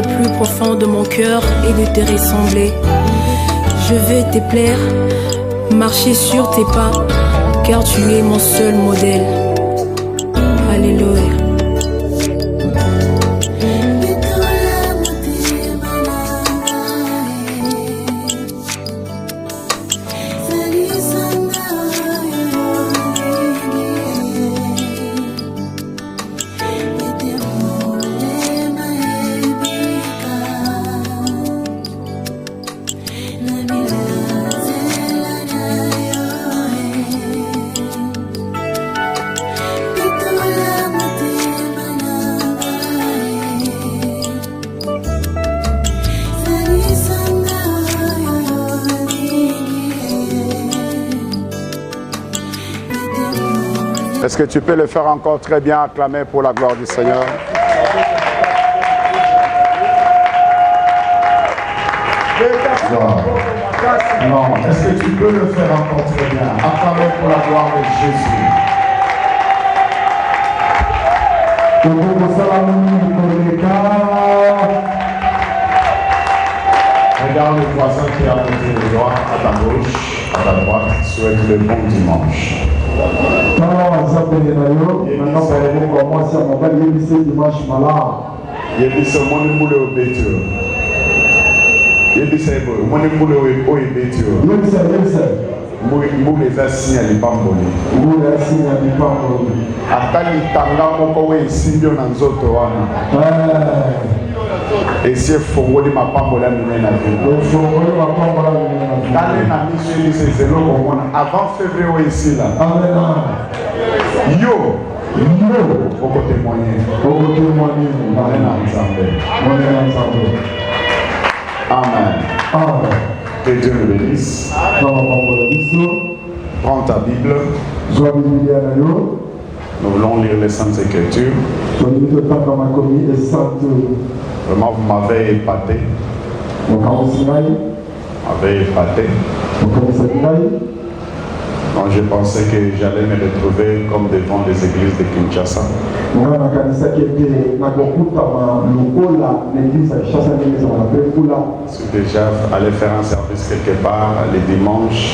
plus profond de mon cœur et de te ressembler. Je veux te plaire, marcher sur tes pas, car tu es mon seul modèle. Alléluia. Est-ce que tu peux le faire encore très bien, acclamer pour la gloire du Seigneur? Non, est-ce que tu peux le faire encore très bien? Acclamer pour la gloire de Jésus. Regarde le voisin qui est à côté de toi, à ta gauche, à ta droite, souhaite le bon dimanche. Yebisa moni mule obetio. Yebisa ebo moni mule obetio. Mule za sinya lipamboli. Mule sinya lipamboli. Atali tanga moko we simbio na nzoto wana. Esi fongoli mapambola minena vie. Fongoli mapambola minena vie. Dale na mission ise zelo komona avant février ici là. Amen. Yo. Faut témoigner. Amen. Amen. Que Dieu le bénisse. Prends ta Bible. Nous voulons lire les Saintes Écritures. Vraiment, vous m'avez épaté. Quand j'ai pensé que j'allais me retrouver comme devant les églises de Kinshasa. Je suis déjà allé faire un service quelque part les dimanches.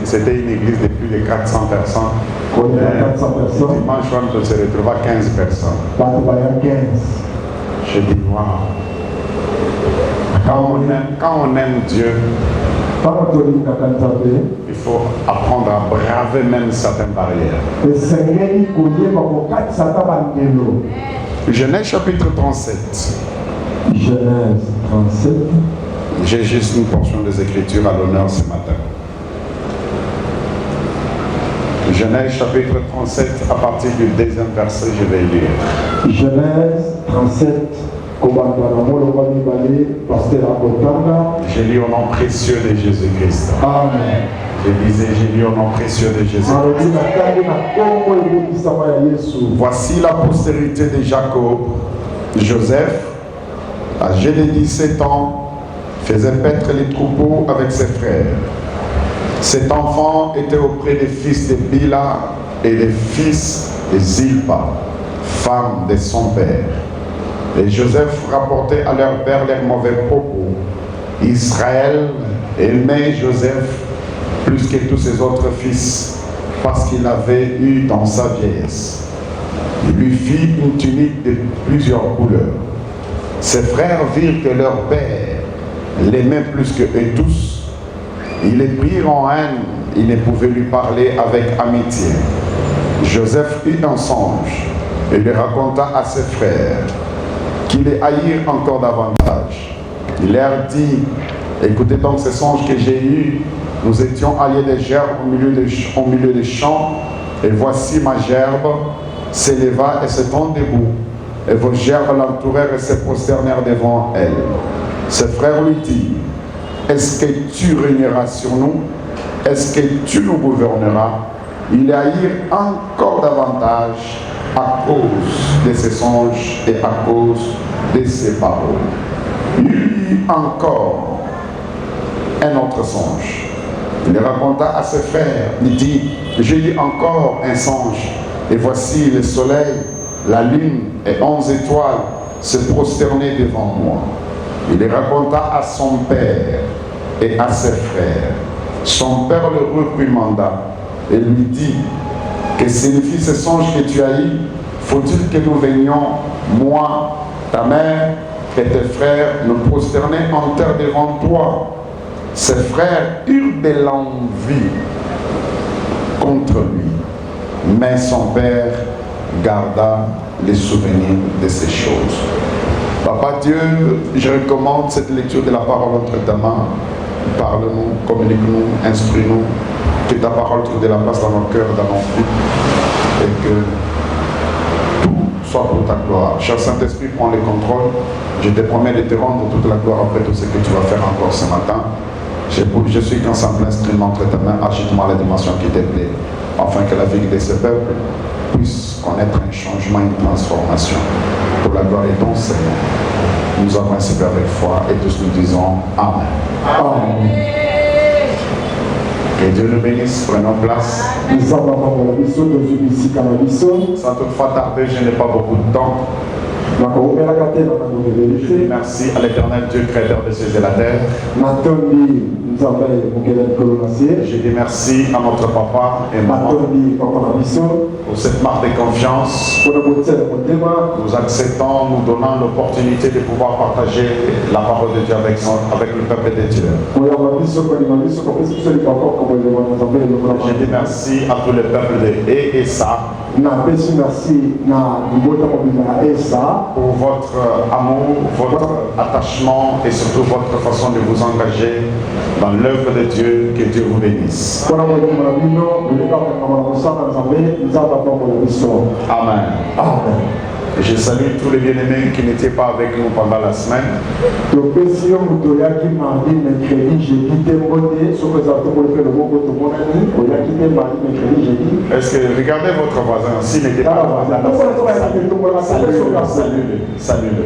C'était une église de plus de 400 personnes. Dimanche, on se retrouve à 15 personnes. Je dis, waouh. Quand on aime Dieu, il faut apprendre à braver même certaines barrières. Genèse chapitre 37. Genèse 37. J'ai juste une portion des Écritures à l'honneur ce matin. Genèse chapitre 37, à partir du deuxième verset, je vais lire. Genèse 37. J'ai lu au nom précieux de Jésus-Christ. Amen. Je disais, j'ai lu au nom précieux de Jésus-Christ. Voici la postérité de Jacob. Joseph, âgé de 17 ans, faisait paître les troupeaux avec ses frères. Cet enfant était auprès des fils de Bila et des fils de Zilpa, femme de son père. Et Joseph rapportait à leur père leurs mauvais propos. Israël aimait Joseph plus que tous ses autres fils, parce qu'il l'avait eu dans sa vieillesse. Il lui fit une tunique de plusieurs couleurs. Ses frères virent que leur père l'aimait plus que eux tous. Ils les prirent en haine, ils ne pouvaient lui parler avec amitié. Joseph eut un songe et le raconta à ses frères, qui les haïrent encore davantage. Il leur dit, écoutez donc ce songe que j'ai eu. Nous étions alliés des gerbes au milieu des champs, et voici ma gerbe s'éleva et se tint debout, et vos gerbes l'entourèrent et se prosternèrent devant elle. Ses frères lui dirent, est-ce que tu régneras sur nous? Est-ce que tu nous gouverneras? Il les haïrent encore davantage à cause de ses songes et à cause de ses paroles. Il eut encore un autre songe. Il le raconta à ses frères. Il dit, j'ai eu encore un songe, et voici le soleil la lune et 11 étoiles se prosternaient devant moi. Il les raconta à son père et à ses frères. Son père le reprimanda et lui dit: que signifient ces songes que tu as eus? Faut-il que nous venions, moi, ta mère et tes frères, nous prosterner en terre devant toi? Ses frères eurent de l'envie contre lui, mais son père garda les souvenirs de ces choses. Papa Dieu, je recommande cette lecture de la parole entre ta main. Parle-nous, communique-nous, instruis-nous, que ta parole trouve de la place dans nos cœurs, dans nos vies, et que tout soit pour ta gloire. Cher Saint-Esprit, prends le contrôle. Je te promets de te rendre toute la gloire après tout ce que tu vas faire encore ce matin. Je suis qu'un simple instrument entre ta main. Agite-moi la dimension qui te plaît, afin que la vie de ce peuple puisse connaître un changement, une transformation. Pour la gloire et ton Seigneur. Nous avons ainsi fait avec foi et tous nous disons Amen. Amen. Que Dieu nous bénisse, prenons place. Sans toutefois tarder, je n'ai pas beaucoup de temps. Merci à l'Éternel Dieu, créateur de cieux et la terre. Je dis merci à notre papa et maman pour cette marque de confiance. Nous acceptons, nous donnant l'opportunité de pouvoir partager la parole de Dieu avec le peuple de Dieu. Je dis merci à tout le peuple de ESA pour votre amour, votre attachement et surtout votre façon de vous engager dans l'œuvre de Dieu. Que Dieu vous bénisse. Amen. Je salue tous les bien-aimés qui n'étaient pas avec nous pendant la semaine. Est-ce que regardez votre voisin, s'il n'était pas pendant la semaine, salut-le.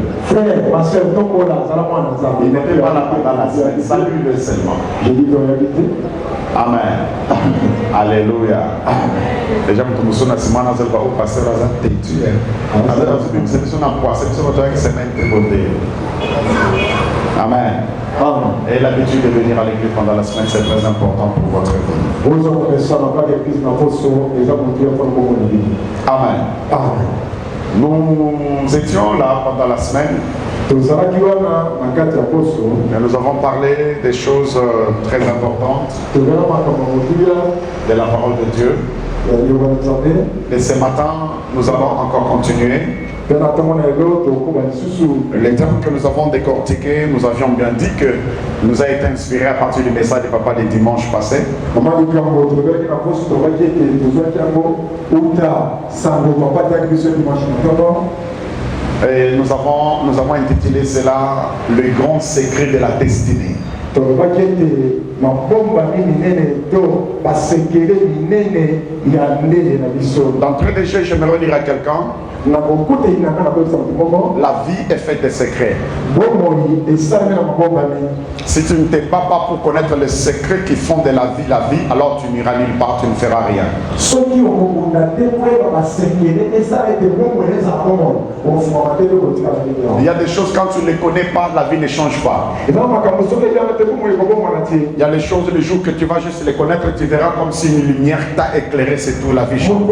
Il n'était pas là pendant la semaine, salue-le seulement. Amen. Alléluia. Déjà, nous sommes dans semana de au pasteur à têtu. Amen. Et l'habitude de venir à l'église pendant la semaine, c'est très important pour votre vie. Amen. Nous étions là pendant la semaine. Et nous avons parlé des choses très importantes de la parole de Dieu. Et ce matin, nous allons encore continuer. Les termes que nous avons décortiqués, nous avions bien dit que nous a été inspiré à partir du message de papa des dimanches passés. Et nous avons intitulé cela le grand secret de la destinée. D'entrée de jeu, j'aimerais dire à quelqu'un: la vie est faite de secrets. Si tu ne t'es pas pour connaître les secrets qui font de la vie, alors tu n'iras nulle part, tu ne feras rien. Il y a des choses, quand tu ne les connais pas, la vie ne change pas. Il y a les choses, les jours que tu vas juste les connaître, tu verras comme si une lumière t'a éclairé, c'est tout, la vie change.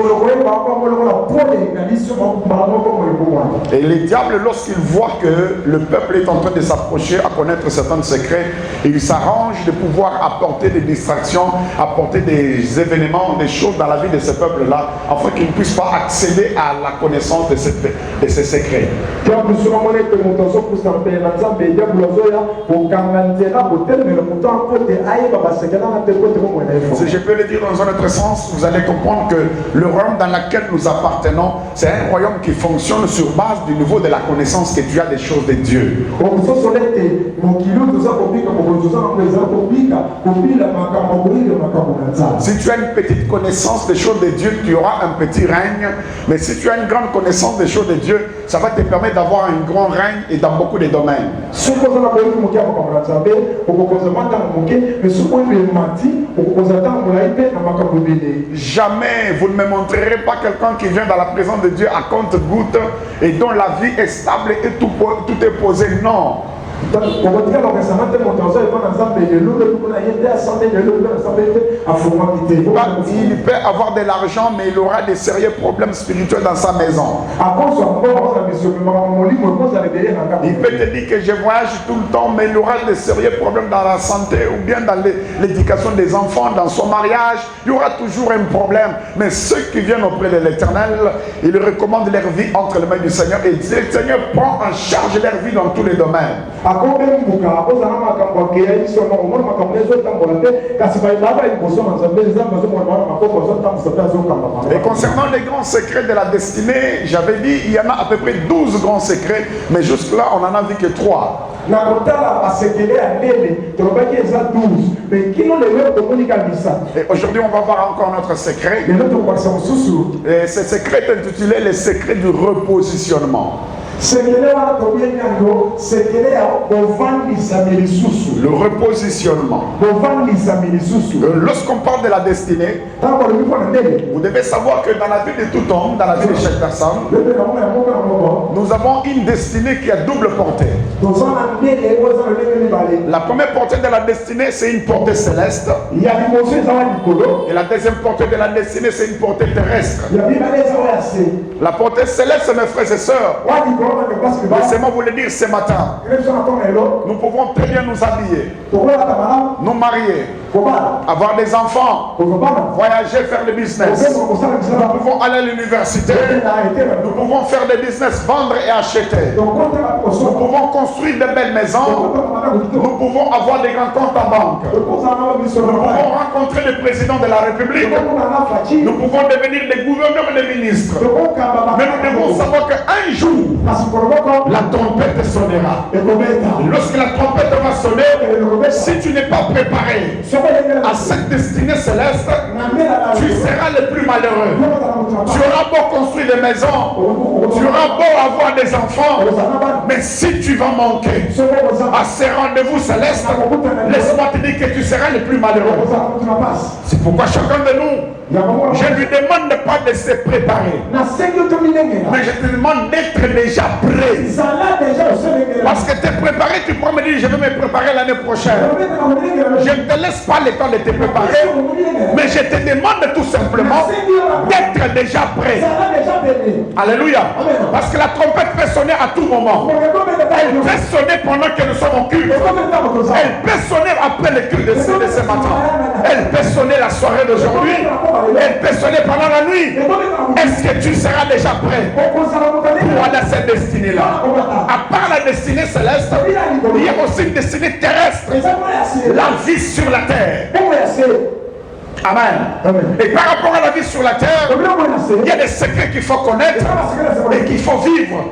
Et les diables, lorsqu'ils voient que le peuple est en train de s'approcher à connaître certains secrets, ils s'arrangent de pouvoir apporter des distractions, apporter des événements, des choses dans la vie de ce peuple-là, afin qu'ils ne puissent pas accéder à la connaissance de ces secrets. Si je peux le dire dans un autre sens, vous allez comprendre que le royaume dans lequel nous appartenons, c'est un royaume qui fonctionne sur base du niveau de la connaissance que tu as des choses de Dieu. Si tu as une petite connaissance des choses de Dieu, tu auras un petit règne. Mais si tu as une grande connaissance des choses de Dieu, ça va te permettre d'avoir un grand règne et dans beaucoup de domaines. Jamais vous ne me montrerez pas quelqu'un qui vient dans la présence de Dieu à compte-gouttes et dont la vie est stable et tout est posé. Non. Il peut avoir de l'argent, mais il aura des sérieux problèmes spirituels dans sa maison. Il peut te dire que je voyage tout le temps, mais il aura des sérieux problèmes dans la santé ou bien dans l'éducation des enfants, dans son mariage. Il y aura toujours un problème. Mais ceux qui viennent auprès de l'Éternel, il recommande leur vie entre les mains du Seigneur et le Seigneur prend en charge leur vie dans tous les domaines. Et concernant les grands secrets de la destinée, j'avais dit il y en a à peu près 12 grands secrets, mais jusque-là on n'en a vu que 3. Et aujourd'hui on va voir encore notre secret. Et ce secret est intitulé les secrets du repositionnement. Le repositionnement. Lorsqu'on parle de la destinée, vous devez savoir que dans la vie de tout homme, dans la vie de chaque personne, nous avons une destinée qui a double portée. La première portée de la destinée, c'est une portée céleste. Et la deuxième portée de la destinée, c'est une portée terrestre. La portée céleste, mes frères et sœurs, laissez-moi vous le dire ce matin. Nous pouvons très bien nous habiller, nous marier, avoir des enfants, voyager, faire des business. Nous pouvons aller à l'université, nous pouvons faire des business, vendre et acheter. Nous pouvons construire de belles maisons, nous pouvons avoir des grands comptes en banque. Nous pouvons rencontrer le président de la République, nous pouvons devenir des gouverneurs et des ministres. Mais nous devons savoir qu'un jour, la trompette sonnera. Lorsque la trompette va sonner, si tu n'es pas préparé à cette destinée céleste, tu seras le plus malheureux. Tu auras beau construire des maisons, tu auras beau avoir des enfants, mais si tu vas manquer à ces rendez-vous célestes, laisse-moi te dire que tu seras le plus malheureux. C'est pourquoi chacun de nous, je ne lui demande pas de se préparer, mais je te demande d'être déjà prêt. Parce que te préparer, tu peux me dire je vais me préparer l'année prochaine. Je ne te laisse pas le temps de te préparer, mais je te demande tout simplement d'être déjà prêt. Alléluia. Parce que la trompette peut sonner à tout moment. Elle peut sonner pendant que nous sommes au culte. Elle peut sonner après le culte de ce matin. Elle peut sonner la soirée d'aujourd'hui. Elle peut sonner pendant la nuit. Est-ce que tu seras déjà prêt pour aller à cette destinée-là? À part la destinée céleste, il y a aussi une destinée terrestre. La vie sur la terre. Amen. Et par rapport à la vie sur la terre, il y a des secrets qu'il faut connaître et qu'il faut vivre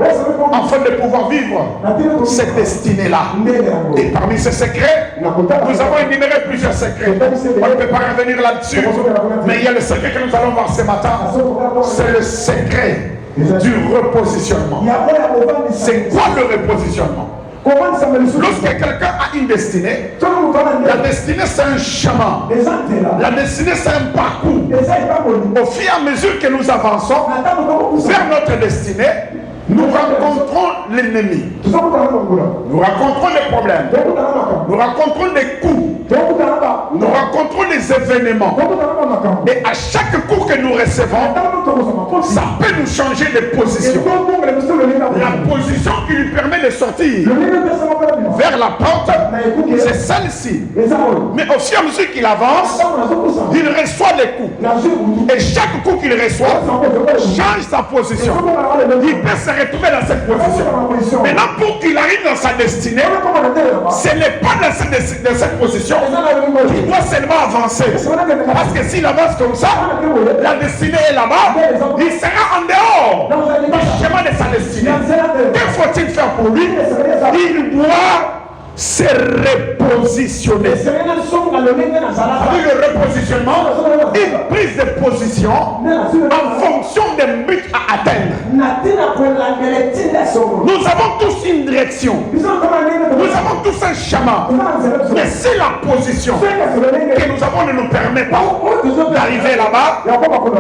afin de pouvoir vivre cette destinée-là. Et parmi ces secrets, nous avons énuméré plusieurs secrets. On ne peut pas revenir là-dessus, mais il y a le secret que nous allons voir ce matin. C'est le secret du repositionnement. C'est quoi le repositionnement? Lorsque quelqu'un a une destinée, la destinée c'est un chemin. La destinée c'est un parcours. Au fur et à mesure que nous avançons vers notre destinée, nous rencontrons l'ennemi. Nous rencontrons des problèmes. Nous rencontrons des coups. Nous rencontrons des événements. Et à chaque coup que nous recevons, ça peut nous changer de position. La position qui lui permet de sortir vers la porte, c'est celle-ci. Mais au fur et à mesure qu'il avance, il reçoit des coups. Et chaque coup qu'il reçoit change sa position. Il peut se retrouver dans cette position. Maintenant, pour qu'il arrive dans sa destinée, ce n'est pas dans cette position qu'il doit seulement avancer. Parce que s'il avance comme ça, la destinée est là-bas, il sera en dehors du chemin de sa destinée. Que faut-il faire pour lui? Il doit se repositionner. Avec le repositionnement, il prise de position en fonction des buts à atteindre. Nous avons tous une direction. Nous avons tous un chemin. Mais si la position que nous avons ne nous permet pas d'arriver là-bas,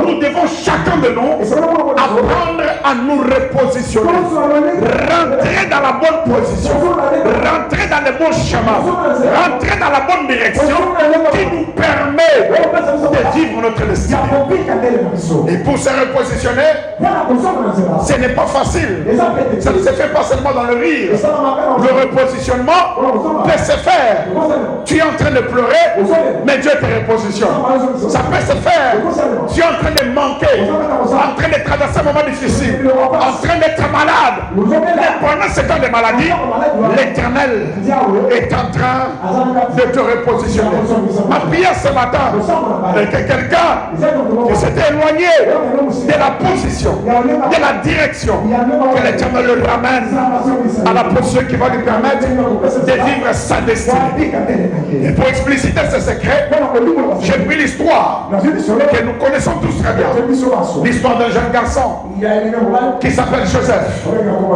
nous devons chacun de nous apprendre à nous repositionner. Rentrer dans la bonne position. Rentrer dans le bon chemin. Rentrer dans la bonne direction qui nous permet de vivre notre destin. Et pour se repositionner, ce n'est pas facile. Ça ne se fait pas seulement dans le rire. Le repositionnement peut se faire. Tu es en train de pleurer, mais Dieu te repositionne. Ça peut se faire. Tu es en train de manquer, en train de traverser un moment difficile, en train d'être malade. Mais pendant ce temps de maladie, l'Éternel est en train de te repositionner. Ma prière ce matin est que quelqu'un qui s'était éloigné de la position, de la direction, que l'Éternel le ramène à la position qui va lui permettre de vivre sa destinée. Et pour expliciter ce secret, j'ai pris l'histoire que nous connaissons tous très bien. L'histoire d'un jeune garçon qui s'appelle Joseph.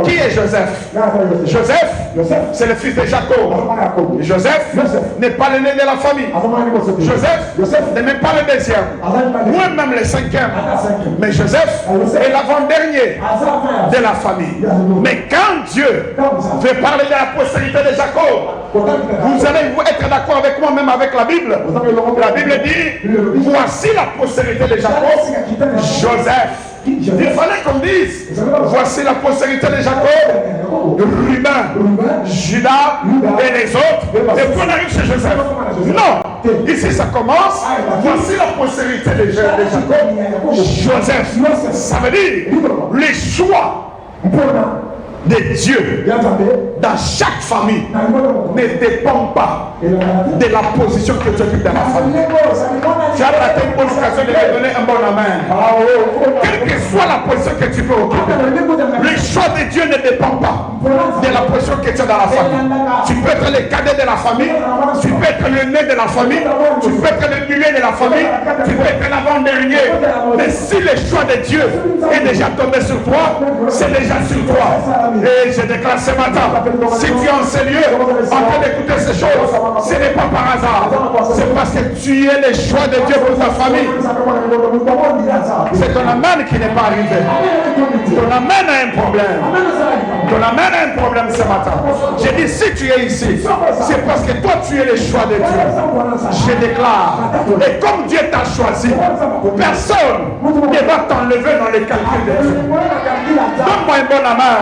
Qui est Joseph? Joseph, c'est le fils de Jacob. Joseph n'est pas l'aîné de la famille. Joseph n'est même pas le deuxième, ou même le cinquième. Mais Joseph est l'avant-dernier de la famille. Mais quand Dieu veut parler de la postérité de Jacob, vous allez être d'accord avec moi, même avec la Bible. La Bible dit, voici la postérité de Jacob, Joseph. Il fallait qu'on dise, voici la postérité de Jacob, Ruben, Judas et les autres. Et puis on arrive chez Joseph. Non, ici ça commence, voici la postérité de Jacob, Joseph. Ça veut dire les choix de Dieu dans chaque famille ne dépend pas de la position que tu occupes dans la famille. Tu as raté une bonne occasion de me donner un bon amen. Quelle que soit la position que tu peux occuper, le choix de Dieu ne dépend pas de la position que tu as dans la famille. Tu peux être le cadet de la famille, tu peux être le nez de la famille, tu peux être le mulet de la famille, tu peux être l'avant-dernier. Mais si le choix de Dieu est déjà tombé sur toi, c'est déjà sur toi. Et je déclare ce matin, si tu es en ce lieu, en train d'écouter ces choses, ce n'est pas par hasard. C'est parce que tu es le choix de Dieu pour ta famille. C'est ton amen qui n'est pas arrivé. Ton amen a un problème. Ton amen a un problème ce matin. J'ai dit, si tu es ici, c'est parce que toi tu es le choix de Dieu. Je déclare, et comme Dieu t'a choisi, personne ne va t'enlever dans les calculs de Dieu. Donne-moi un bon amen.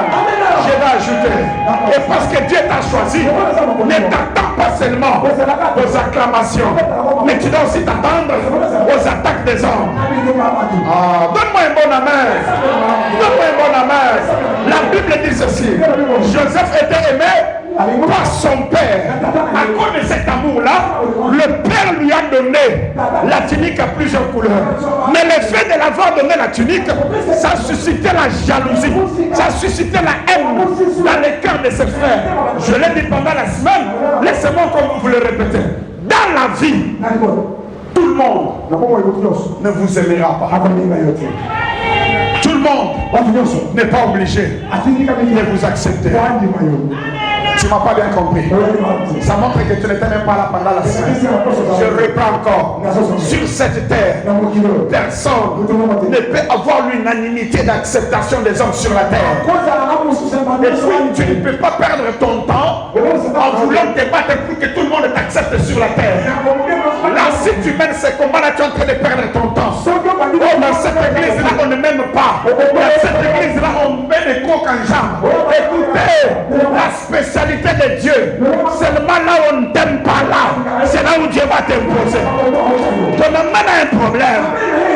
Je vais ajouter, et parce que Dieu t'a choisi, ne t'attends pas seulement aux acclamations, mais tu dois aussi t'attendre aux attaques des hommes. Donne-moi un bon amen. Donne-moi un bon amen. La Bible dit ceci, Joseph était aimé par son père. À cause de cet amour-là, le père lui a donné la tunique à plusieurs couleurs. Mais le fait de l'avoir donné la tunique, ça a suscité la jalousie, ça a suscité la haine dans les cœurs de ses frères. Je l'ai dit pendant la semaine, laissez-moi comme vous le répétez. Dans la vie, tout le monde ne vous aimera pas. Tout le monde n'est pas obligé de vous accepter. Tu ne m'as pas bien compris. Ça montre que tu n'étais même pas là pendant la semaine. Je reprends encore. Sur cette terre, personne ne peut avoir l'unanimité d'acceptation des hommes sur la terre. Et puis, tu ne peux pas perdre ton temps en voulant te battre pour que tout le monde t'accepte sur la terre. Là, si tu mènes ce combat-là, tu es en train de perdre ton temps. Dans cette église-là, on ne m'aime pas. Dans cette église-là, on met les coques en jambes. Écoutez, la spécialité de Dieu, seulement là où on ne t'aime pas là, c'est là où Dieu va t'imposer. Ton amène a un problème.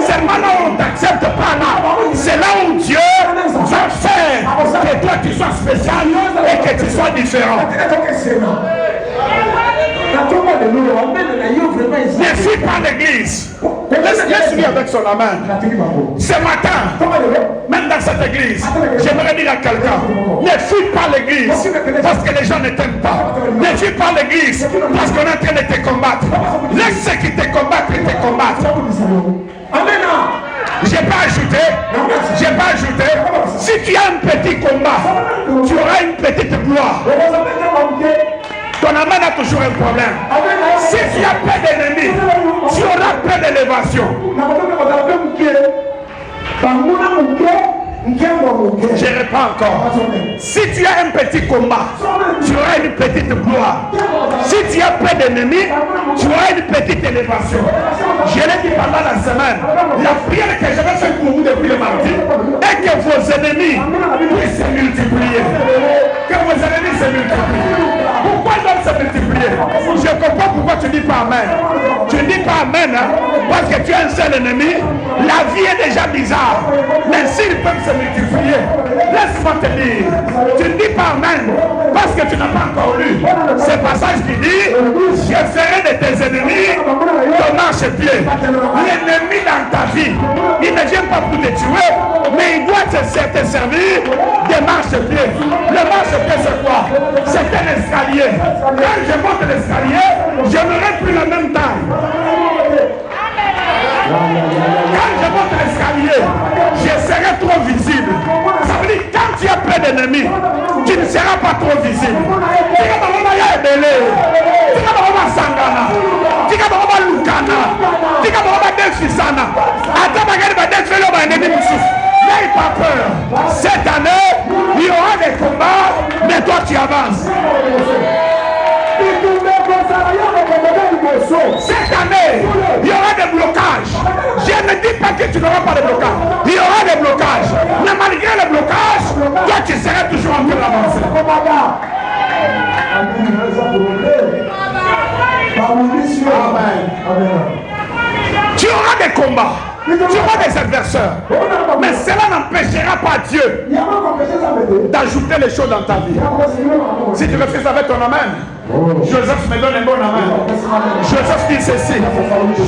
Seulement là où on ne t'accepte pas là, c'est là où Dieu va faire que toi tu sois spécial et que tu sois différent. Ne suis pas l'église Laisse-lui avec son amène. Ce matin, même dans cette église, j'aimerais dire à quelqu'un, ne fuis pas l'église parce que les gens ne t'aiment pas. Ne fuis pas l'église parce qu'on est en train de te combattre. Laisse ceux qui te combattent te combattre. Amen. J'ai pas ajouté. Si tu as un petit combat, tu auras une petite gloire. Ton amène a toujours un problème. Si tu as peu d'ennemis, tu auras peu d'élévation. Je réponds encore. Si tu as un petit combat, tu auras une petite gloire. Si tu as peu d'ennemis, tu auras une petite élévation. Je l'ai dit pendant la semaine. La prière que je vais faire pour vous depuis le mardi est que vos ennemis puissent se multiplier. Que vos ennemis se multiplient. Pourquoi ils doivent se multiplier? Je comprends pourquoi tu dis pas amen. Tu ne dis pas amen parce que tu as un seul ennemi. La vie est déjà bizarre. Mais s'ils peuvent se multiplier, laisse-moi te dire, tu ne dis pas amen parce que tu n'as pas encore lu ce passage qui dit, je ferai de tes ennemis ton marchepied. L'ennemi dans ta vie, il ne vient pas pour te tuer, mais il doit te servir des marchepieds. Le marchepied c'est quoi? C'est un escalier. Quand je monte l'escalier, je n'aurai plus la même taille. Quand je monte l'escalier, je serai trop visible. Ça veut dire quand tu as plein d'ennemis, tu ne seras pas trop visible. Tu vas pas y aller. Tu vas pas sangana. Tu vas pas lukana. Tu vas pas défisana. Attends, regarde, va défiler un ennemi pour souffle. N'aie pas peur. Cette année, il y aura des combats, mais toi tu avances. Cette année, il y aura des blocages. Je ne dis pas que tu n'auras pas de blocage. Il y aura des blocages. Mais malgré les blocages, toi tu seras toujours en train d'avancer. Amen. Tu auras des combats. Tu auras des adversaires. Mais cela n'empêchera pas Dieu d'ajouter les choses dans ta vie. Si tu refuses avec ton amen, Joseph me donne un bon amen. Joseph dit ceci: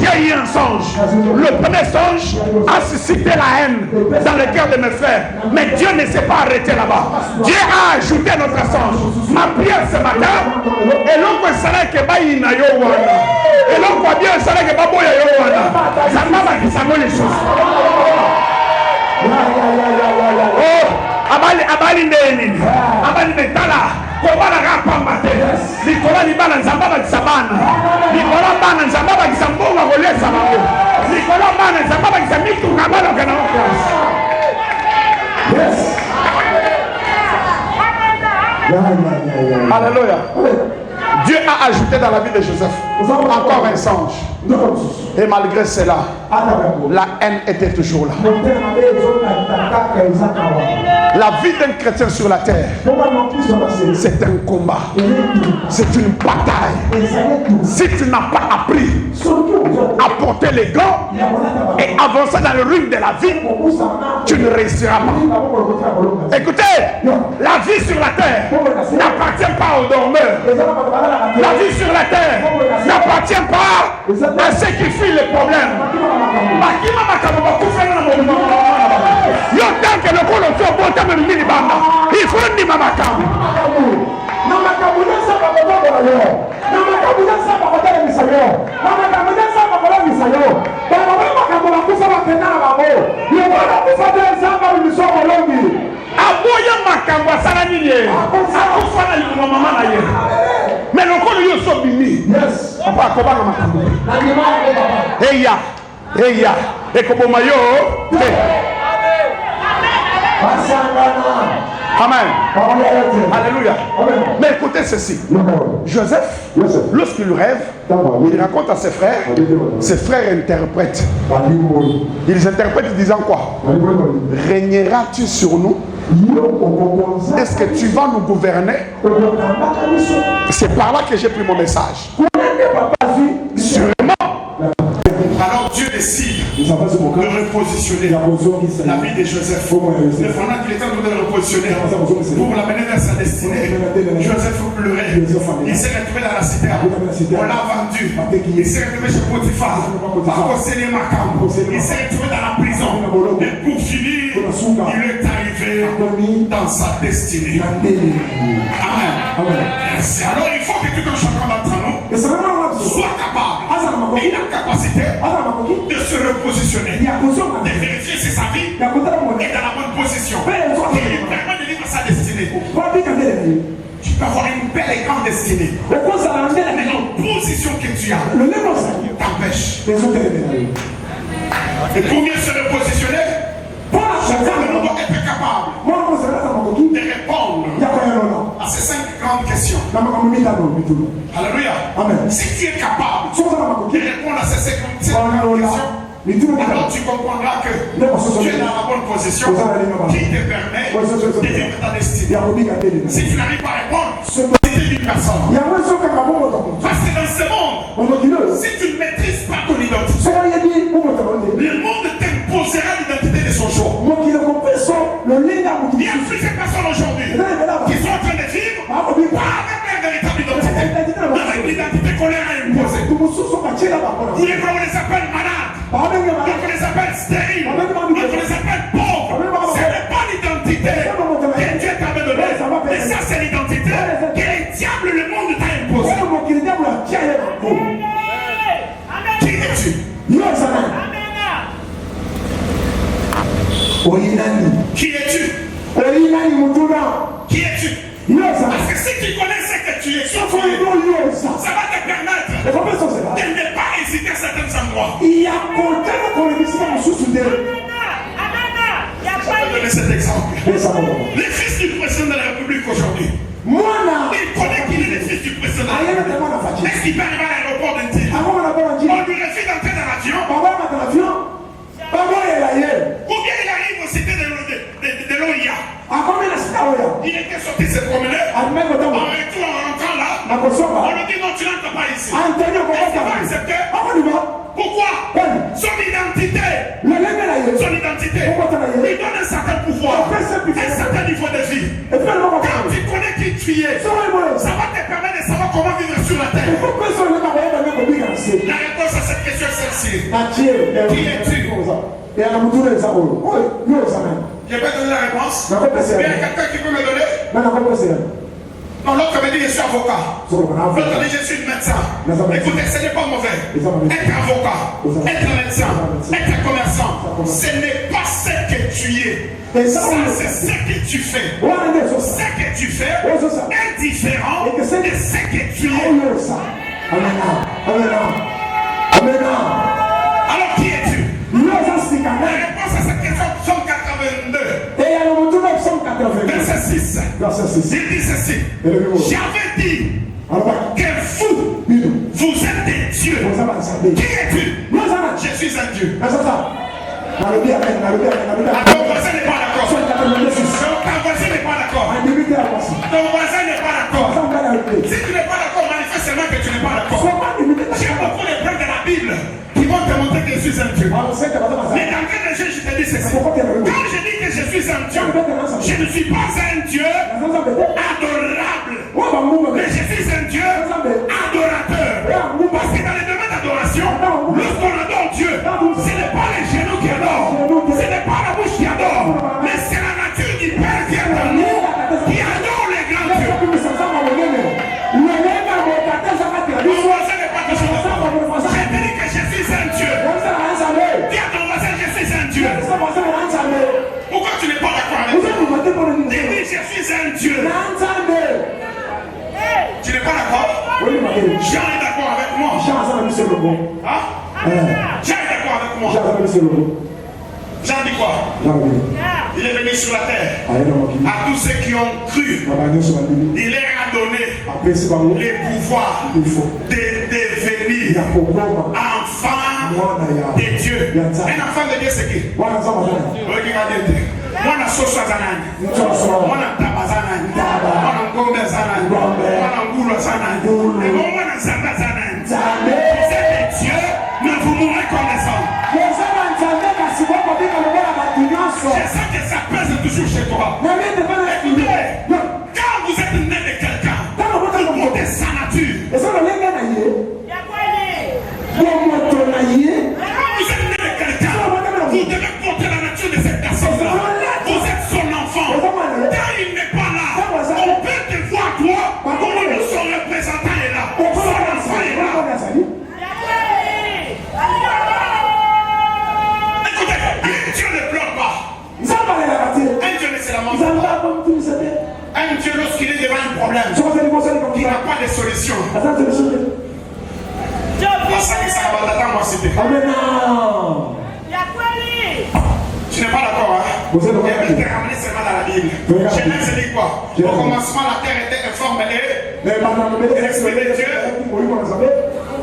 j'ai eu un songe. Le premier songe a suscité la haine dans le cœur de mes frères. Mais Dieu ne s'est pas arrêté là-bas. Dieu a ajouté notre songe. Ma prière ce matin, et l'on peut savoir que Baïna Yowana. Et l'on voit bien savoir que Baboya Yowana. Ça m'a dit ça les choses. Oh, abali neni, abali netala. Kobala rapa mate. Nikola libana nzamba kisabana. Nikola bana nzamba kisambonga kolesa bango. Nikola bana nzamba kisamitu kabalo kana okras. Yes. Alléluia. Dieu a ajouté dans la vie de Joseph encore un songe. Et malgré cela, la haine était toujours là. La vie d'un chrétien sur la terre, c'est un combat. C'est une bataille. Si tu n'as pas appris à porter les gants et avancer dans le ring de la vie, tu ne réussiras pas. Écoutez, la vie sur la terre n'appartient pas aux dormeurs. La vie sur la terre n'appartient pas à ceux qui fuient les problèmes. Il faut une mamakam. Mais le corps est so bimi. Yes. Papa koba na makambo. Eya. Ekobo mayo. Amen. Alléluia. Mais écoutez ceci. Joseph, lorsqu'il rêve, il raconte à ses frères interprètent. Ils interprètent disant quoi? Régneras-tu sur nous? Est-ce que tu vas nous gouverner? C'est par là que j'ai pris mon message. Sûrement. Alors Dieu décide de repositionner la vie de Joseph. Le pendant qu'il était en train de le repositionner pour l'amener vers sa destinée, Joseph pleurait. Il s'est retrouvé dans la cité. On l'a vendu. Il s'est retrouvé chez Potiphar. Il s'est retrouvé dans la prison. Et pour finir, il est arrivé dans sa destinée. Amen. Alors il faut que tout un chacun d'entre nous soit capable et il a la capacité de se repositionner, de vérifier si sa vie est dans la bonne position, qui lui permet de vivre sa destinée. Tu peux avoir une belle et grande destinée, mais la position que tu as t'empêche. Et pour mieux se repositionner, nous devons être capables de répondre à ces 5 grandes questions. Alléluia. Si tu es capable de répondre à ces 5 grandes questions, alors tu comprendras que tu es dans la bonne position qui te permet de vivre ta destinée. Si tu n'arrives pas à répondre, c'est une personne. Parce que dans ce monde, si tu ne maîtrises pas ton identité, le monde t'imposera l'identité de son jour. Il y a plusieurs personnes aujourd'hui qui sont en train de vivre pas avec leur véritable identité, avec l'identité qu'on leur a imposée. Vous les appelle malades, on les appelle stériles, on les appelle pauvres. Ce n'est pas l'identité que Dieu t'a donnée, mais ça c'est l'identité que le diable, le monde t'a imposée. Qui es-tu? Qui es-tu? Qui es-tu? Parce que si tu connais ce que tu es, ça va te permettre de ne pas hésiter à certains endroits. Je vais donner cet exemple. Le fils du président de la République aujourd'hui, il connaît qu'il est le fils du président. Est-ce qu'il peut arriver à l'aéroport d'un tir? On lui refuse d'entrer dans l'avion. Ou bien il arrive au cité de l'OIA. Il était sorti se promener. En retour, en rentrant là, on lui dit non, tu n'entres pas ici. Est-ce qu'il va accepter? Pourquoi? Son identité lui donne un certain pouvoir, un certain niveau de vie. Quand tu connais qui tu es, ça va te permettre de savoir comment vivre sur la terre. La réponse à cette question est celle-ci. Qui es-tu? Je peux donner la réponse? Il y a quelqu'un qui peut me donner? Non, l'autre me dit je suis avocat. L'autre dit je suis médecin. Écoutez, ce n'est pas mauvais. Être avocat, être médecin, être commerçant, ce n'est pas ce que tu es. Ça, c'est ce que tu fais. Ce que tu fais est différent de ce que tu es. Alors qui es-tu? La réponse à cette question, Psaume 82. Verset 6. Il dit ceci. J'avais dit que vous êtes des dieux. Qui es-tu? Je suis un Dieu. Ton voisin n'est pas d'accord. Ton voisin n'est pas d'accord. Ton voisin n'est pas d'accord. Si tu n'es pas d'accord, manifestement que tu n'es pas d'accord. J'ai beaucoup de preuves de la Bible qui vont te montrer que je suis un Dieu. Mais dans quel jeu je te dis ceci? Quand je dis que je suis un Dieu, je ne suis pas un Dieu adorable, mais je suis un Dieu adorateur. Parce que dans les domaines d'adoration, lorsqu'on adore Dieu, ce n'est pas les genoux qui adorent, ce n'est pas la bouche qui adore, mais c'est la nature du Père qui est en nous, qui adore les grands dieux. Mon voisin n'est pas toujours d'accord. Je te dis que je suis un Dieu. Dis à ton voisin, je suis un Dieu. Pourquoi tu n'es pas d'accord avec moi? Dis, je suis un Dieu. Tu n'es pas d'accord? Jean est d'accord avec moi. Hein? Jean est d'accord avec moi. Jean dit quoi? Il est venu sur la terre. À tous ceux qui ont cru, il leur a donné les pouvoirs de devenir enfants de Dieu. Un enfant de Dieu, c'est qui? Regardez. Mwana soso zanani, mwana taba zanani, mwana ngombe zanani, mwana ngulu zanani, mwana zamba zanani. Vous êtes des dieux, mais vous mourrez comme des problèmes. Il n'a pas de solution. Tu n'es pas d'accord, hein? Il y a même ramené seulement dans la Bible. Genèse dit quoi? Au commencement, la terre était informe et l'Esprit de Dieu.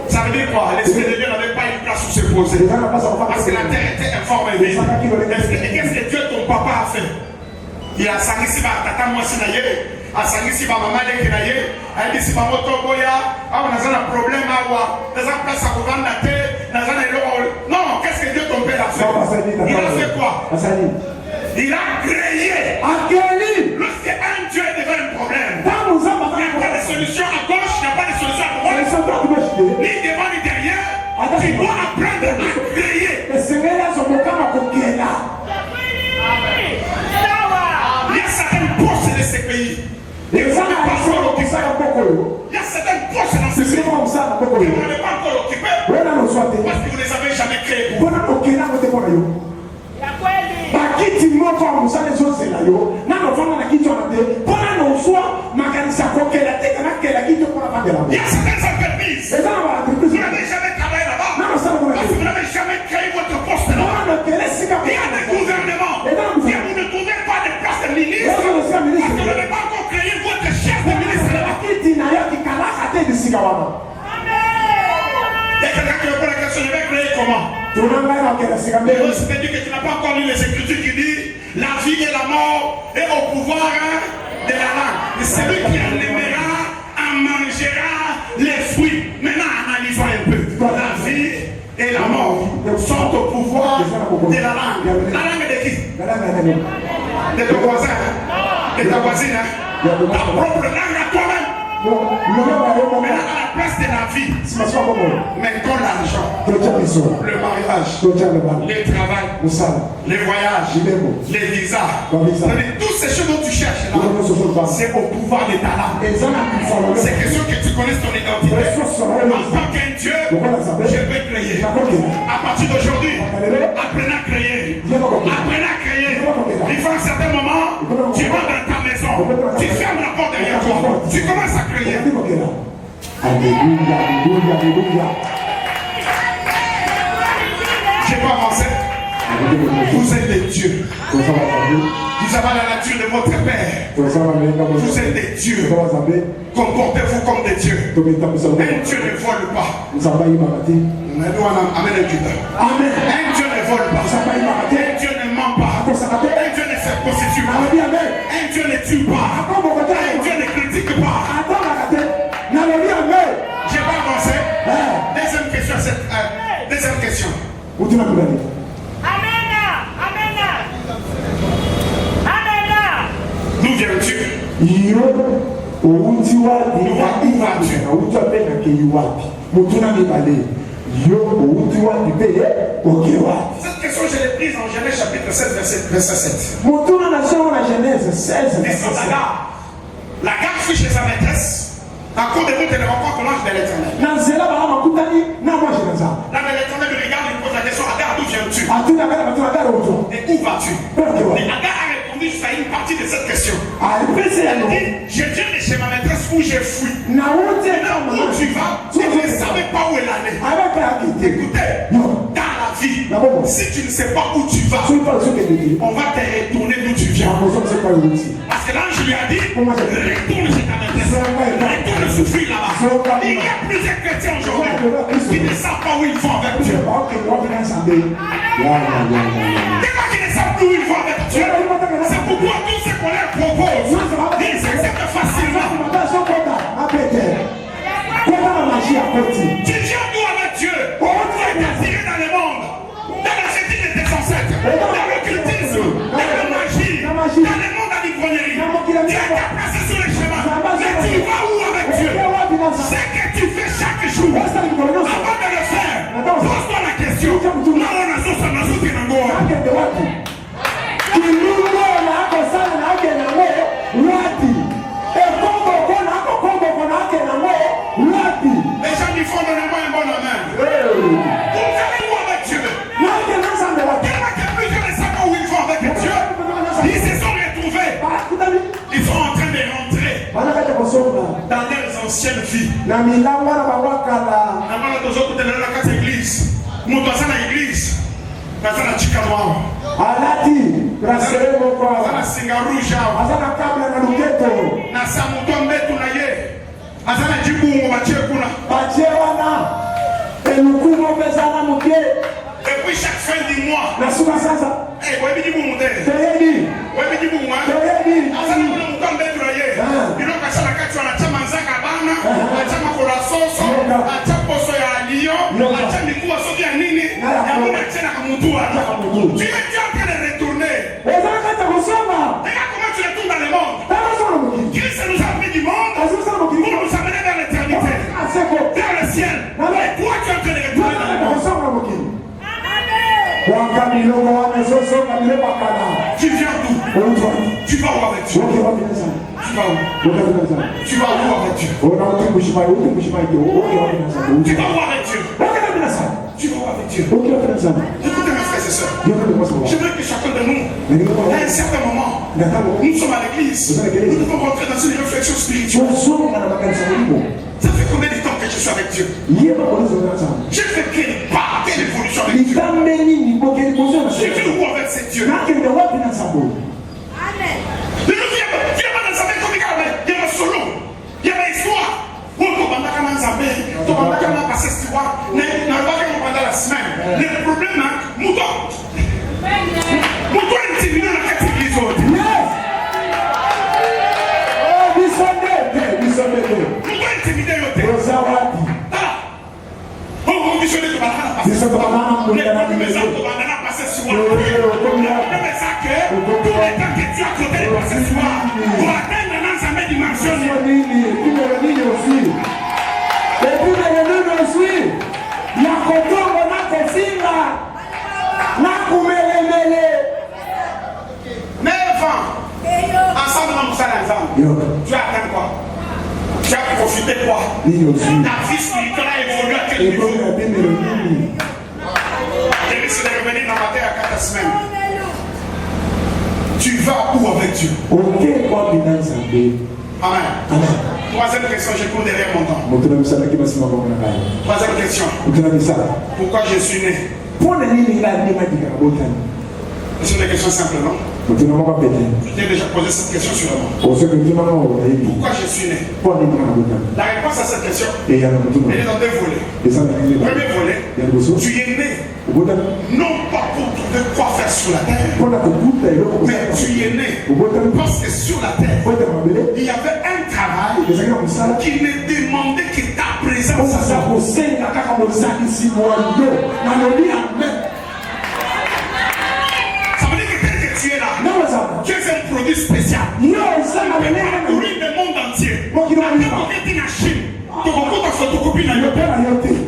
Ça veut dire quoi? L'Esprit de Dieu n'avait pas une place où se poser. Parce que la terre était informe et vide. Qu'est-ce que Dieu, ton papa, a fait? Il a sangé si ma tata moi si naïe, a sangé si ma maman qui naïe, a dit si ma moto boya, on a un problème à voir, dans un place à revendre la terre, dans un élo. Non, qu'est-ce que Dieu ton père a fait? Il a fait quoi? Il a créé. Lorsque un Dieu est devant un problème, il n'y a pas de solution à gauche, il n'y a pas de solution à droite, ni devant ni derrière. Tu dois apprendre à créer. Il y a certaines postes de ces pays. Il y a certaines postes dans ces pays. Vous n'avez pas encore occupé parce que vous ne les avez jamais créés. Il y a certaines entreprises. Vous n'avez jamais travaillé là-bas parce que vous n'avez jamais créé votre poste là-bas. Il y a des gouvernements. Si vous ne trouvez pas de place de ministre, parce que vous n'avez pas encore créé votre chef de ministre là-bas. Il y a quelqu'un qui me pose la question, je vais créer comment? Je te dis que tu n'as pas encore lu les Écritures qui disent la vie et la mort est au pouvoir de la langue. Et celui qui en aimera en mangera les fruits. Maintenant, analysons un peu. La vie et la mort sont au pouvoir de la langue. La langue de qui? De ton voisin, de ta voisine. Ta propre langue à toi-même. Maintenant, à la place de la vie, mettons l'argent, le mariage, le travail, les voyages, les visas, toutes ces choses dont tu cherches là, c'est au pouvoir des talents. C'est question que tu connaisses ton identité. En tant qu'un Dieu, je vais créer. À partir d'aujourd'hui, apprenez à créer. Apprenez à créer. Il faut à un certain moment, tu rentres dans ta maison, tu fermes la porte derrière toi, tu commences à créer. Alléluia. J'ai pas avancé. Vous êtes des dieux. Vous avez la nature de votre Père. Vous êtes des dieux. Comportez-vous comme des dieux. Un Dieu ne vole pas. Amen. Un Dieu ne vole pas. Un Dieu ne ment pas. Un Dieu ne se prostitue pas. Un Dieu ne tue pas. Un Dieu ne critique pas. J'ai pas avancé. Deuxième question. Deuxième question. D'où viens-tu? Cette question, je l'ai prise en Genèse chapitre 16, verset 7. Descends la gare. La gare fut chez sa maîtresse. En cours de route, elle rencontre l'ange de l'Éternel. L'ange de l'Éternel lui regarde, il pose la question, Agar, d'où viens-tu? Et où vas-tu? Et Agar a répondu à une partie de cette question. Elle dit, je viens de chez ma maîtresse où j'ai fui. Maintenant, où tu vas? Tu ne savais pas où elle allait. Écoutez, dans la vie, si tu ne sais pas où tu vas, on va te retourner d'où tu viens. Parce que l'ange lui a dit, retourne chez ta maîtresse. Retourne souffrir là-bas. Il y a plusieurs chrétiens aujourd'hui qui ne savent pas où ils vont avec Dieu. Pourquoi qui ne savent plus où ils vont avec Dieu? C'est pourquoi tout ce qu'on leur propose, ils acceptent facilement. Tu viens d'où avec Dieu? Tu es attiré dans le monde, dans la génie de tes ancêtres, dans l'occultisme, dans la magie, dans le monde de l'ivrognerie. Tu es placé sur le chemin. Mais tu vas où avec Dieu? Ce que tu fais chaque jour, avant de le faire, pose-toi la question. Là, on a sauce, on a sauce, on a les gens du fond, donnez-moi un bon honneur. Vous allez où avec Dieu? Tellement que plusieurs vie. Na milamba na babakala. Avant de autres de la case église. Nous passons à l'église. Passons à Chicago. Alati, bracelet moko. Passons à singa rouge. Azana kabla na luketo. Na samutombe tunaye. Azana jibungu batie kuna. Batie wana. Elukumo bezana muke. Et puis chaque fin du mois. Na suka sasa. Eh, ouais, mais dis-moi, Teyedi. ouais, mais dis-moi, Teyedi. Azana kuna mutombe tunaye. Ino kasala kati wana chama nzaka bana. Achama kula soso. Achama poso ya liyo. Achama mikuwa soki ya nini. Ya muna tena kamutua. Tu es déjà en train de retourner. Ezana kata kusoma. Regarde comment tu retournes dans le monde. Tara sona muke. Christ nous a pris du monde pour nous amener vers l'éternité, vers le ciel. Et toi, tu es en train de retourner dans le monde. Tu viens d'où? Tu vas où avec Dieu? Tu vas où? Tu vas où avec Dieu? Tu vas où avec Dieu? Tu vas où avec Dieu? Écoutez mes frères et sœurs, je veux que chacun de nous, à un certain moment, nous sommes à l'église, nous devons rentrer dans une réflexion spirituelle. Ça fait combien de temps que je suis avec Dieu? J'ai fait quelle part, quelle évolution avec Dieu? J'ai fait où avec ces dieux? Il y a pas d'ensemble comme il y a un solo, il y a une histoire. Le problème, Mouton est intimidé dans la catégorie. Mouton est intimidé. Tu as atteint quoi? Tu as profité quoi? Ta vie spirituelle a évolué à quel niveau? Je risque de revenir dans ma terre à 4 semaines. Tu vas où avec Dieu? Amen. Troisième question, je cours derrière mon temps. Troisième question. Pourquoi je suis né? C'est une question simple, non? Je t'ai déjà posé cette question sur le monde. Pourquoi je suis né? La réponse à cette question, elle est dans 2 volets. Le premier volet, tu es né non pas pour trouver quoi faire sur la terre, mais tu es né parce que sur la terre, il y avait un travail qui ne demandait que ta présence. Tu es là. Tu es un produit spécial. Tu peux parcourir le monde entier. Tu es en Chine. Tu peux ta photocopie dans le pays.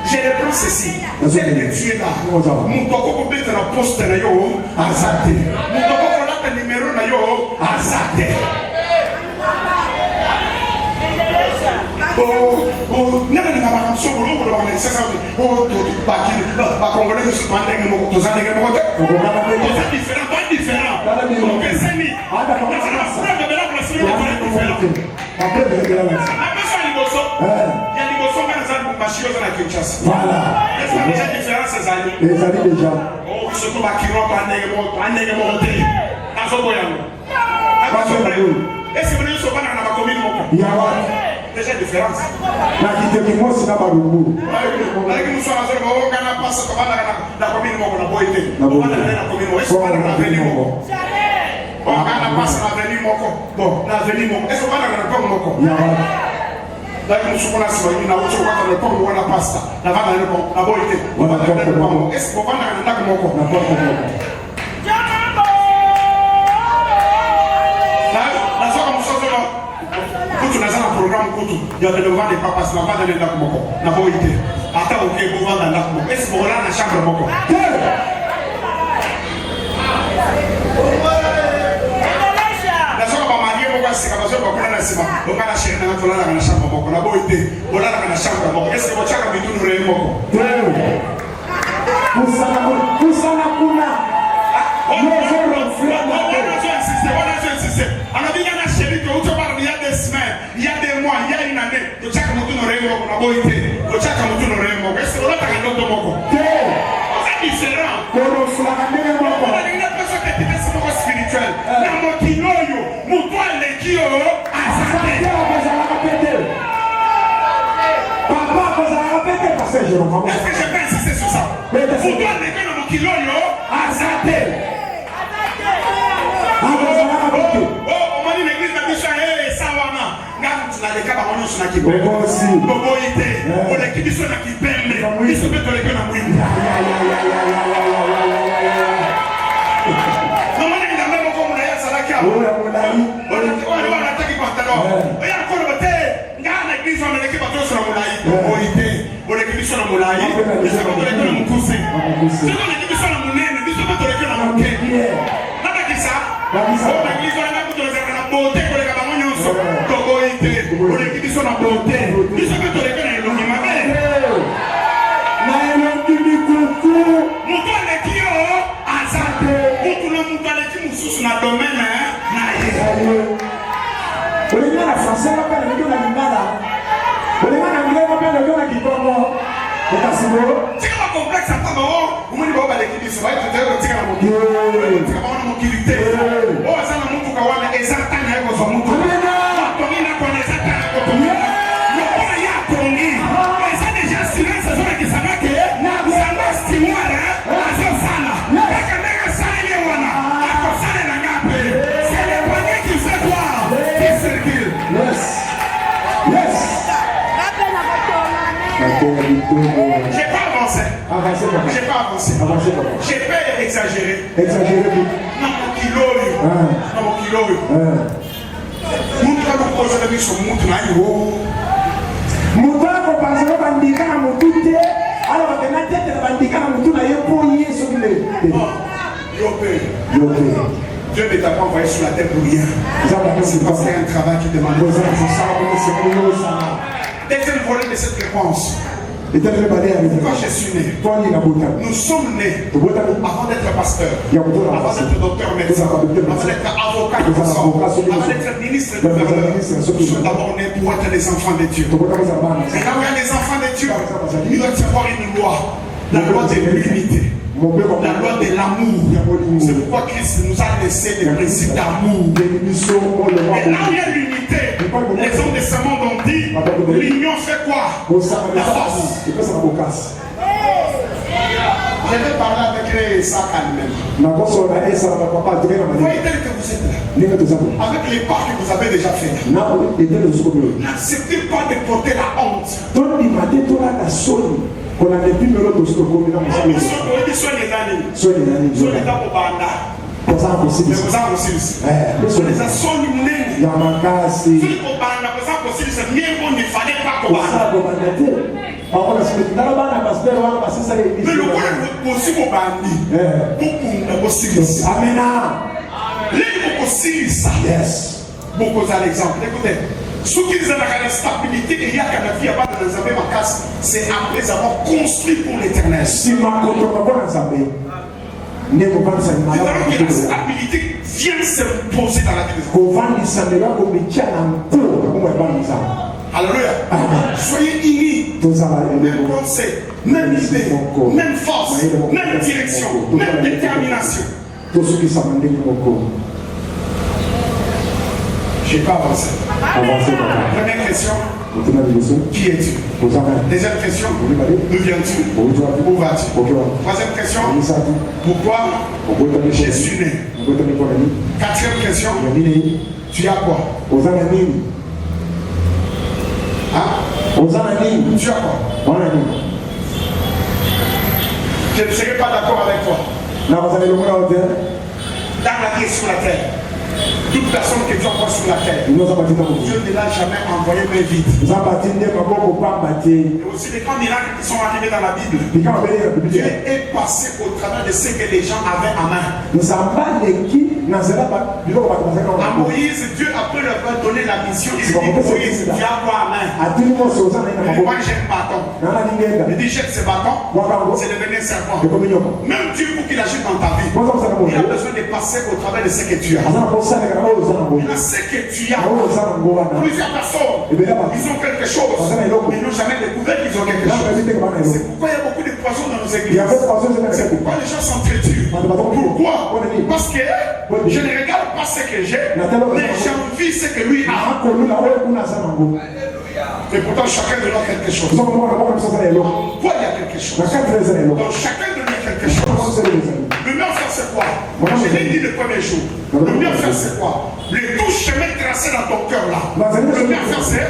Je reprends ceci. Tel que tu es là. Mon coco peut être la poste na yo à Zate. Mon coco là le numéro na yo à Zate. Déjà différence. Tu n'as un programme pour tout. Il y a des devants des papas, ça va pas donner la moko. N'a pas été. Attends, ok, vous vendez dans la moko. Est-ce que vous allez dans la chambre moko? La soeur va marier moko, c'est comme ça, on va prendre la ciment. On va la chérie dans la chambre moko. N'a pas été. On va dans la chambre moko. Est-ce que vous avez vu tout le moko? Kusana kuna Nous avons reflé On a insisté. Alors, il y a un chéri que vous parlez, il y a des semaines, il y a des mois, il y a une année. Tu sais comment tu n'aurais pas on a beau été. Tu sais comment tu n'aurais pas. Est-ce que l'autre a un autre mot? C'est différent. On a une personne qui est spirituelle. La mokinoyo, moutoua lekio, azate. Papa, vous avez répété, pasteur Jérôme. Est-ce que je peux insister sur ça? Moutoua lekio, na mokinoyo, azate. Oh, on m'a dit l'église m'a dit ça, ça wana. Regarde, tu n'as les cas, on a qui pète. Bobo ité, on a qui sont qui pète, ils se mettent dans les gueules à mouiller. J'ai pas avancé. J'ai pas exagéré. Non, mon kilo. Nous avons posé la vie sur mon kilo. Dieu ne t'a pas envoyé sur la terre pour rien. C'est parce qu'il y a un travail qui demande. Deuxième volet de cette réponse. Pourquoi je suis né? Nous sommes nés avant d'être pasteur, avant d'être docteur médecin, avant d'être avocat, avant d'être ministre de gouverneur. Nous sommes d'abord nés pour être des enfants de Dieu. Et quand il y a des enfants de Dieu, il doit y avoir une loi, la loi de l'unité. La loi de l'amour. C'est pourquoi Christ nous a laissé des principes d'amour. Et là où il y a l'unité, les hommes de ce monde ont dit, l'union fait quoi? La force. Je vais parler avec Isaac elle-même. Voyez tel que vous êtes là. Avec les pas que vous avez déjà fait. N'acceptez pas de porter la honte. Beaucoup d'exemples. Écoutez, ceux qui disent la stabilité et il y a qu'à la vie avant de réserver ma casse, c'est après avoir construit pour l'éternel. La stabilité vient s'imposer dans la vie. Alléluia. Soyez unis. Même conseil, même idée, même force, même direction, même détermination. Je n'ai pas avancé. Première question. Qui es-tu? Deuxième question. D'où viens-tu? Où vas-tu? Troisième question. Pourquoi je suis né? Quatrième question. Tu as quoi? Hein? Tu as quoi? Je ne serai pas d'accord avec toi. Dans la vie et sur la terre. Toute personne que Dieu envoie sur la terre, Dieu ne l'a jamais envoyé mais vite. Et aussi les grands miracles qui sont arrivés dans la Bible, Dieu est passé au travers de ce que les gens avaient en main. Moïse, Dieu après leur avoir donné la mission, il dit Moïse, tu as quoi à main? Il dit moi j'ai un bâton. Il dit jette ce bâton, c'est devenu un serpent. Même Dieu pour qu'il agisse dans ta vie, il a besoin de passer au travers de ce que tu as. Il a ce que tu as. Plusieurs personnes, ils ont quelque chose, mais ils n'ont jamais découvert qu'ils ont quelque chose. C'est pourquoi il y a beaucoup de poissons dans nos églises. C'est pourquoi les gens sont très durs. Pourquoi? Parce que je ne regarde pas ce que j'ai, mais j'envie ce que lui a. Et pourtant chacun de nous a quelque chose. Pourquoi il y a quelque chose? Donc chacun de nous a quelque chose. Le mieux faire c'est quoi? Je l'ai dit le premier jour. Le mieux faire c'est quoi? Les 12 chemins tracés dans ton cœur là. Le mieux faire c'est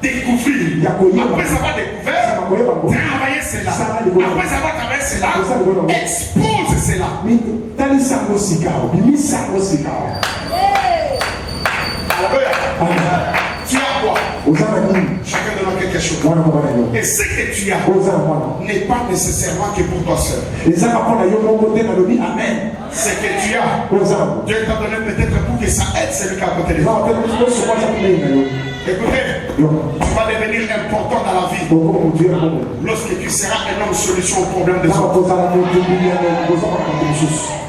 découvrir. Après avoir découvert, travailler cela. Après avoir travaillé cela, expose cela. Tu as quoi? Chacun de nous a quelque chose. Et ce que tu as n'est pas nécessairement que pour toi seul. Ce que tu as, Dieu t'a donné peut-être pour que ça aide celui qui a à côté de toi. Écoutez, tu vas devenir important dans la vie lorsque tu seras un homme solution au problème des autres.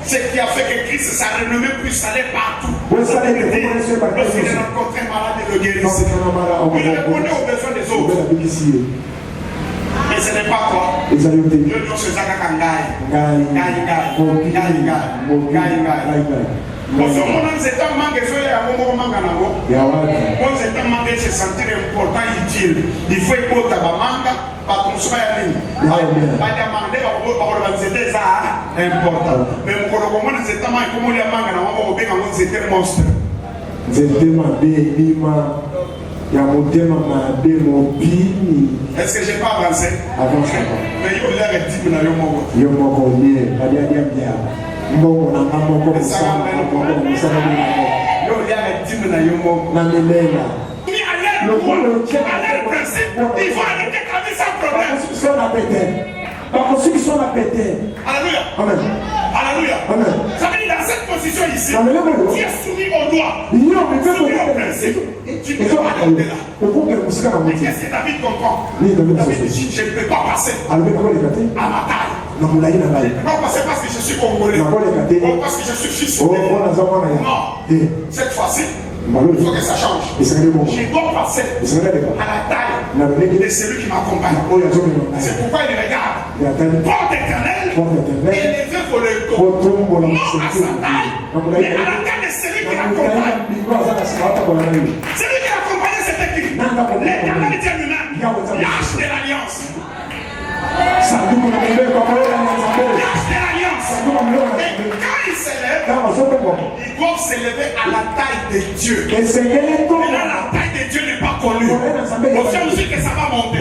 Ce qui a fait que Christ, sa renommée puisse aller partout. Lorsqu'il a rencontré un malade et le guérissait, il répondait aux besoins des autres. Mais ce n'est pas quoi. Dieu dit aux César Kangai. Parce que mon ancêtre manque de faire un moment mangango. Mon ancêtre manque de se sentir important, utile. Il faut écouter la manga, pas comme ça. Pas demander à vous pour l'organiser ça important. Mais mon ancêtre manque comme le manga, on va bien mon ancêtre monstre. Est-ce que j'ai pas avancé? Avancé. Mais il y a des types dans le monde. Il y a il faut arrêter quand même sans problème. Alléluia. Amen. Alléluia. Amen. Ça veut dire dans cette position ici, tu es soumis aux lois, soumis aux principes. Tu ne peux pas aller là. Mais qu'est-ce que David comprend? David dit, je ne peux pas passer à ma taille. Je ne peux pas passer parce que je suis congolais. Ou parce que je suis fils de Dieu. Non. Cette fois-ci, il faut que ça change. Je dois passer à la taille de celui qui m'accompagne. C'est pourquoi il regarde. Porte éternelle, élevé pour le dos. Non à sa taille, mais à la taille de celui qui l'accompagne. Celui qui accompagnait cette équipe. L'éternel Dieu lui-même, l'âge de l'alliance. L'âge de l'alliance. Et quand il s'élève, ils doivent s'élever à la taille de Dieu. Et là, la taille de Dieu n'est pas connue. Au fur et à mesure que ça va monter,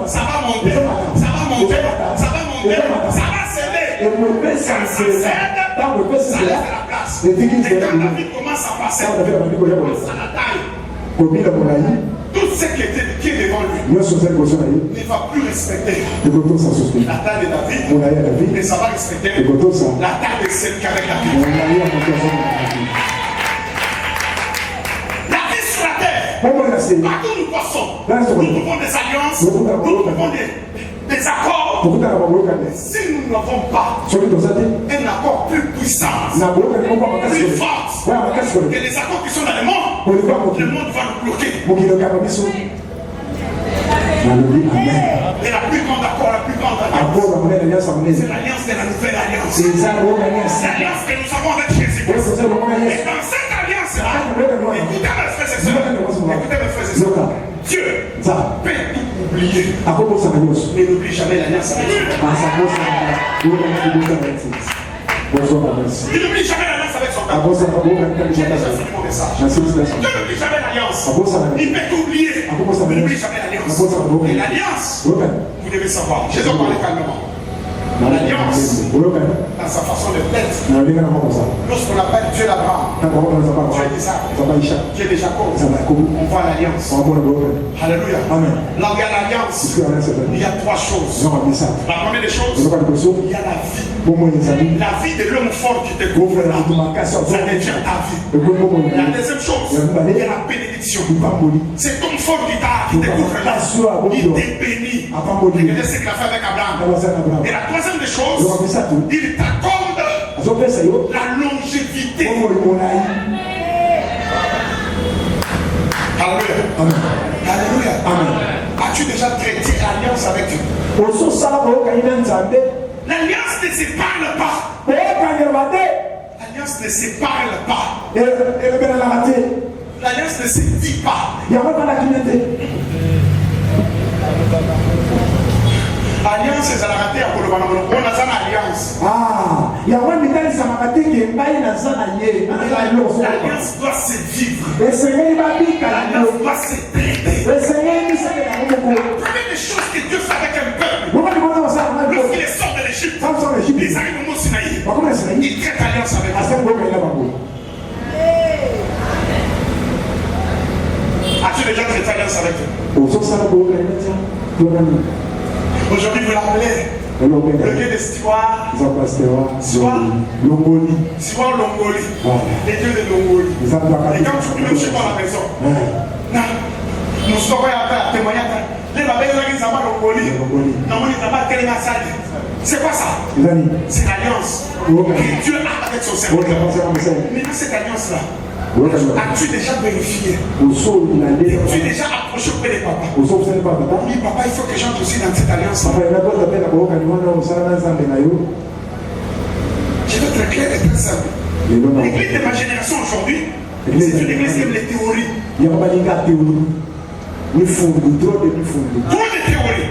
ça va monter, ça va monter, ça va monter, ça va s'élever. Ça s'aide, ça laisse la place. Et quand David commence à passer à la taille, tout ce qui est devant lui ne va plus respecter la taille de David, mais ça va respecter la taille de celui qui est avec David. La vie sur la terre, partout nous passons, nous trouvons des alliances, nous trouvons des accords. Si nous n'avons pas un accord plus puissant, plus fort que les accords qui sont dans le monde va nous bloquer. Et la plus grande accord, la plus grande alliance, c'est l'alliance de la nouvelle alliance. C'est l'alliance que nous avons avec Jésus-Christ. Et dans cette alliance-là, écoutez mes frères et sœurs, Dieu peut tout oublier. Mais n'oublie jamais l'alliance avec Dieu. Il n'oublie jamais l'alliance avec son père. J'ai déjà fini mon message. Dieu n'oublie jamais l'alliance. Il peut t'oublier. Mais n'oublie jamais l'alliance. Et l'alliance, vous devez savoir. Jésus parlait calmement. L'alliance, dans sa façon de l'être. Lorsqu'on appelle Dieu d'Abraham, Dieu d'Isaac, Dieu de Jacob, on voit l'alliance. Alléluia. Là où il y a l'alliance, il y a trois choses. La première des choses, il y a la vie. La vie de l'homme fort qui te couvre là, ça devient ta vie. La deuxième chose, il y a la bénédiction. Cet homme fort qui te couvre là, il t'est béni. Regardez ce qu'il a fait avec Abraham. Et la troisième des choses, il t'accorde la longévité. Alléluia. Alléluia. As-tu déjà traité l'alliance avec Dieu? L'alliance ne s'épargne pas. L'alliance ne s'épargne pas. L'alliance ne se dit pas. Alliance c'est la raté à Koloba. On a une alliance. L'alliance doit se vivre. L'alliance doit se traiter. La première des choses que Dieu fait avec un peuple, lorsqu'il est sort de l'Égypte, ils arrivent au mont Sinaï. Il traite alliance avec eux. As-tu déjà traité alliance avec eux? Aujourd'hui, vous l'appelez le dieu de Siwa Longolie. Les dieux de Longolie. Et quand tu peux chez toi à la maison, nous sommes à témoigner. Les babés, ils ont Longolie. Normalement, ils ont quel massage. C'est quoi ça? C'est l'alliance que Dieu a avec son serviteur. Maintenant, cette alliance-là, as-tu déjà vérifié? Tu es déjà approché auprès des papas? Oui, papa, il faut que j'entre aussi dans cette alliance. Je vais être clair et très simple. L'église de ma génération aujourd'hui, c'est une église qui aime les théories. Trop de théories.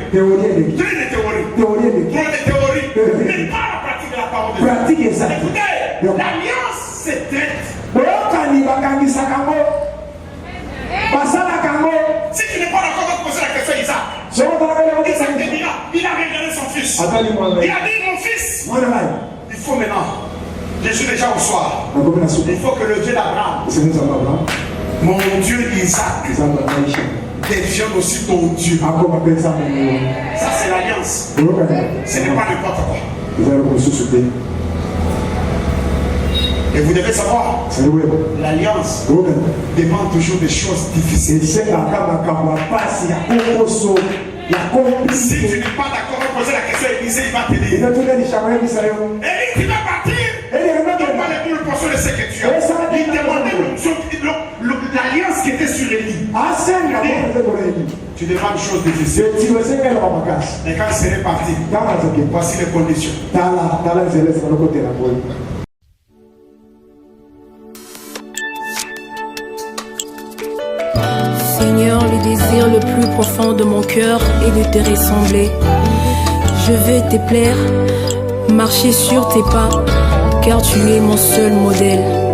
Mais pas la pratique de la parole de Dieu. Écoutez, l'alliance se traite. Si tu n'es pas d'accord de poser la question à Isaac, Isaac te dira, il a regardé son fils. Il a dit, mon fils, il faut maintenant, je suis déjà au soir, il faut que le Dieu d'Abraham, mon Dieu Isaac, devienne aussi ton Dieu. Ça c'est l'alliance. Ce n'est pas n'importe quoi. Et vous devez savoir, l'alliance demande toujours des choses difficiles. Si tu n'es pas d'accord, poser la question à Élisée, il va te dire. Élie, tu vas partir. Donc, pas les boules pour le ce que tu as. Il demandait l'alliance qui était sur Élie. Tu demandes une chose difficile. Et quand il serait parti, voici les conditions. Seigneur, le désir le plus profond de mon cœur est de te ressembler. Je veux te plaire, marcher sur tes pas, car tu es mon seul modèle.